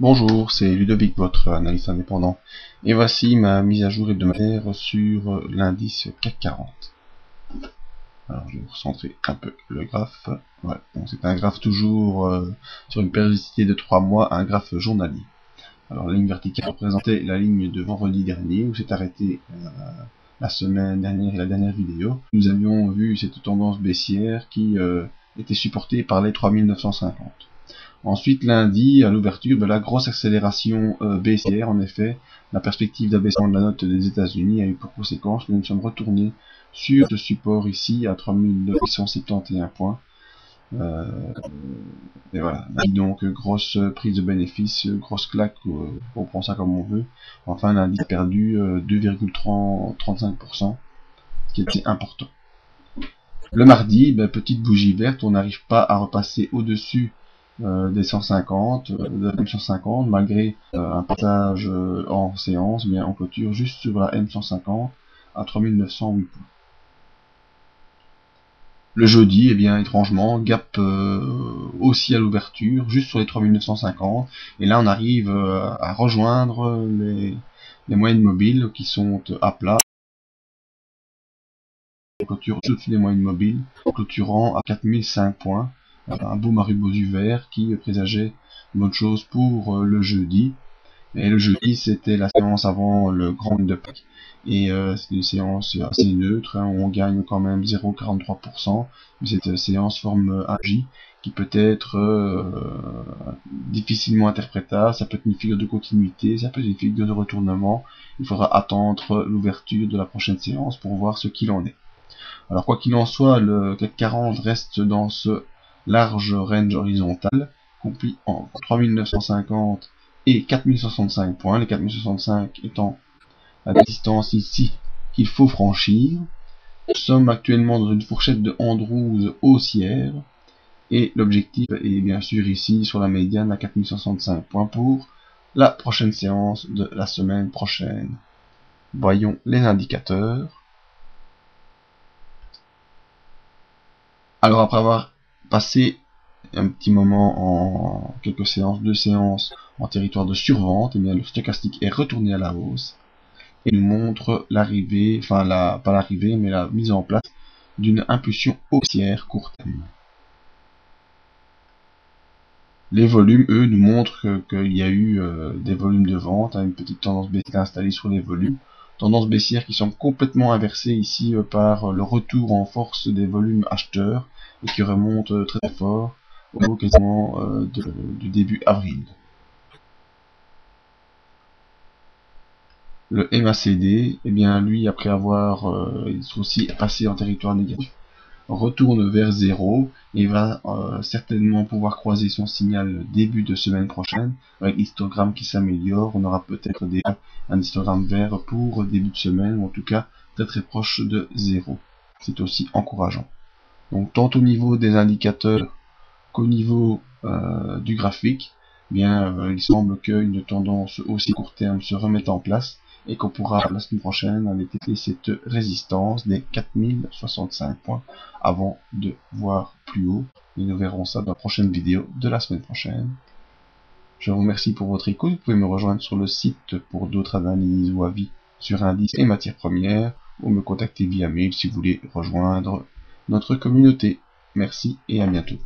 Bonjour, c'est Ludovic, votre analyste indépendant, et voici ma mise à jour hebdomadaire sur l'indice CAC 40. Alors je vais vous recentrer un peu le graphe. Voilà, donc c'est un graphe toujours sur une périodicité de 3 mois, un graphe journalier. Alors la ligne verticale représentait la ligne de vendredi dernier, où s'est arrêté la semaine dernière et la dernière vidéo. Nous avions vu cette tendance baissière qui était supportée par les 3950. Ensuite, lundi, à l'ouverture, la grosse accélération baissière, en effet, la perspective d'abaissement de la note des États-Unis a eu pour conséquence que nous sommes retournés sur ce support ici à 3871 points. Et voilà, donc grosse prise de bénéfice, grosse claque, on prend ça comme on veut. Enfin, l'indice a perdu 2,35%, ce qui était important. Le mardi, petite bougie verte, on n'arrive pas à repasser au-dessus des 150, de la M150, malgré un passage en séance, bien en clôture juste sur la M150 à 3908 points. Le jeudi, étrangement, gap aussi à l'ouverture, juste sur les 3950, et là on arrive à rejoindre les moyennes mobiles qui sont à plat, clôture au-dessus des moyennes mobiles, clôturant à 4005 points. Un beau maribosu vert qui présageait une bonne chose pour le jeudi. Et le jeudi, c'était la séance avant le grand de Pâques. Et c'est une séance assez neutre, hein, où on gagne quand même 0,43%. Mais cette séance forme un J qui peut être difficilement interprétable. Ça peut être une figure de continuité, ça peut être une figure de retournement. Il faudra attendre l'ouverture de la prochaine séance pour voir ce qu'il en est. Alors quoi qu'il en soit, le CAC 40 reste dans ce large range horizontal, compris en 3950 et 4065 points, les 4065 étant la distance ici qu'il faut franchir. Nous sommes actuellement dans une fourchette de Andrews haussière, et l'objectif est bien sûr ici sur la médiane à 4065 points pour la prochaine séance de la semaine prochaine. Voyons les indicateurs. Alors après avoir passé un petit moment en quelques séances, 2 séances en territoire de survente, le stochastique est retourné à la hausse et nous montre l'arrivée, pas l'arrivée, mais la mise en place d'une impulsion haussière court terme. Les volumes, eux, nous montrent qu'il y a eu des volumes de vente, une petite tendance baissière installée sur les volumes. Tendances baissières qui sont complètement inversées ici par le retour en force des volumes acheteurs et qui remontent très fort au niveau quasiment du début avril. Le MACD, lui, après avoir aussi passé en territoire négatif, retourne vers 0 et va certainement pouvoir croiser son signal début de semaine prochaine avec l'histogramme qui s'améliore. On aura peut-être déjà un histogramme vert pour début de semaine, ou en tout cas très proche de 0. C'est aussi encourageant. Donc tant au niveau des indicateurs qu'au niveau du graphique, il semble qu'une tendance aussi court terme se remette en place et qu'on pourra la semaine prochaine aller tester cette résistance des 4065 points avant de voir plus haut. Et nous verrons ça dans la prochaine vidéo de la semaine prochaine. Je vous remercie pour votre écoute. Vous pouvez me rejoindre sur le site pour d'autres analyses ou avis sur indices et matières premières, ou me contacter via mail si vous voulez rejoindre notre communauté. Merci et à bientôt.